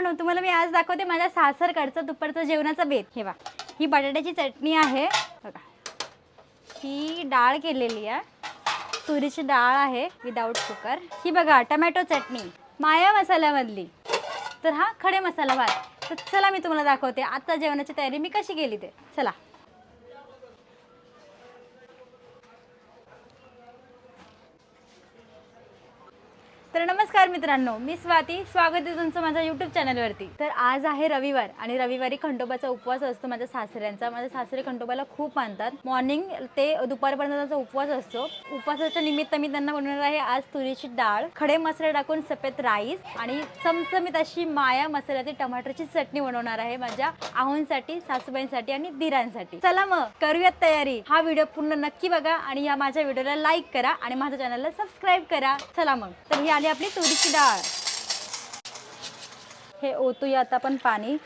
मित्रांनो, तुम्हाला मी आज दाखवते माझ्या सासरकडचं दुपारचं जेवणाचा बेत. हे बघा, ही बटाट्याची चटणी आहे बघा. ही डाळ केलेली आहे, तुरीची डाळ आहे विदाऊट कुकर. ही बघा टमॅटो चटणी माया मसाल्यामधली. तर हा खडे मसाला भात. तर चला मी तुम्हाला दाखवते आता जेवणाची तयारी मी कशी केली ते. चला. तर नमस्कार मित्रांनो, मी स्वाती. स्वागत आहे तुमचं माझ्या यूट्यूब चॅनलवरती. तर आज आहे रविवार आणि रविवारी खंडोबाचा उपवास असतो माझ्या सासऱ्यांचा. माझ्या सासरे खंडोबाला खूप मानतात. मॉर्निंग ते दुपारपर्यंतचा उपवास असतो. उपवासाच्या निमित्त मी त्यांना बनवणार आहे आज तुरीची डाळ, खडे मसाले टाकून सफेद राईस आणि चमचमीत अशी माया मसाल्याची टमाटरची चटणी बनवणार आहे माझ्या आहोंसाठी, सासूबाईंसाठी आणि दिरांसाठी. चला मग करूयात तयारी. हा व्हिडिओ पूर्ण नक्की बघा आणि या माझ्या व्हिडिओला लाईक करा आणि माझ्या चॅनलला सबस्क्राईब करा. चला मग. तर ही आली आपली तुरीची डाळ. हे ओतूया आता आपण पाणी.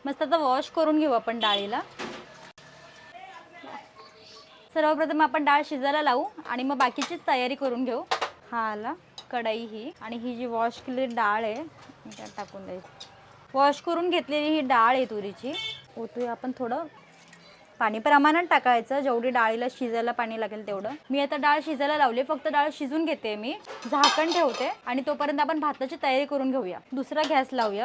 मस्त आता वॉश करून घेऊ आपण डाळीला. सर्वप्रथम आपण डाळ शिजायला लावू आणि मग बाकीची तयारी करून घेऊ. हा आला कढई ही आणि ही जी वॉश केलेली डाळ आहे त्यात टाकून द्यायची. वॉश करून घेतलेली ही डाळ आहे तुरीची. ओतूया आपण थोडं पाणी प्रमाणात टाकायचं, जेवढी डाळीला शिजायला पाणी लागेल तेवढं. मी आता डाळ शिजायला लावली, फक्त डाळ शिजून घेते मी. झाकण ठेवते आणि तोपर्यंत आपण भाताची तयारी करून घेऊया. दुसरा गॅस लावूया.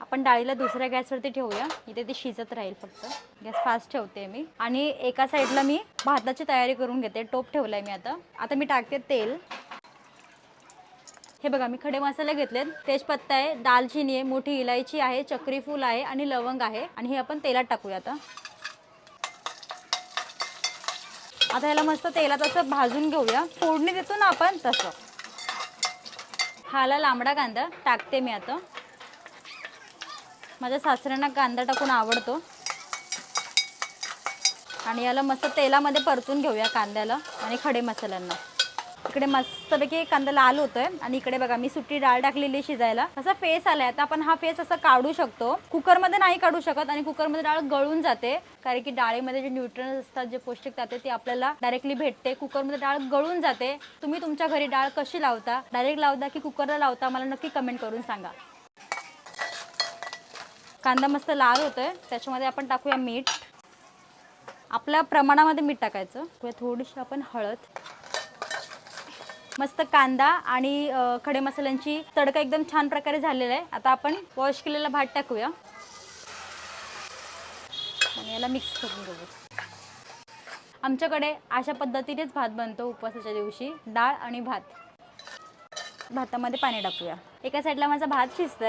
आपण डाळीला दुसऱ्या गॅसवरती ठेवूया. इथे ती शिजत राहील. फक्त गॅस फास्ट ठेवते मी आणि एका साईडला मी भाताची तयारी करून घेते. टोप ठेवलाय मी. आता मी टाकते तेल. हे बघा, मी खडे मसाले घेतलेत. तेजपत्ता आहे, दालचिनी आहे, मोठी इलायची आहे, चक्री फूल आहे आणि लवंग आहे आणि हे आपण तेलात टाकूया. आता याला मस्त तेलात असं भाजून घेऊया. फोडणी देतो ना आपण तसं. हाला लांबडा कांदा टाकते मी आता. माझ्या सासऱ्यांना कांदा टाकून आवडतो आणि याला मस्त तेलामध्ये परतून घेऊया कांद्याला आणि खडे मसाल्यांना. इकडे मस्तपैकी कांदा लाल होतोय आणि इकडे बघा मी सुट्टी डाळ टाकलेली शिजायला. असा फेस आलाय. आता आपण हा फेस असा काढू शकतो. कुकरमध्ये नाही काढू शकत आणि कुकरमध्ये डाळ गळून जाते, कारण की डाळीमध्ये जे न्यूट्रिएंट्स असतात, जे पौष्टिक तत्व ते आपल्याला डायरेक्टली भेटते. कुकरमध्ये डाळ गळून जाते. तुम्ही तुमच्या घरी डाळ कशी लावता, डायरेक्ट लावता की कुकरला लावता, मला नक्की कमेंट करून सांगा. कांदा मस्त लाल होतोय, त्याच्यामध्ये आपण टाकूया मीठ. आपल्या प्रमाणामध्ये मीठ टाकायचं. थोडीशी आपण हळद. मस्त कांदा आणि खडे मसाल्यांची तडका एकदम छान प्रकारे झालेला आहे. आता आपण वॉश केलेला भात टाकूया आणि याला मिक्स करून घेऊ. आमच्याकडे अशा पद्धतीनेच भात बनतो उपवासाच्या दिवशी, डाळ आणि भात. भातामध्ये पाणी टाकूया. एका साईडला माझा भात शिजतोय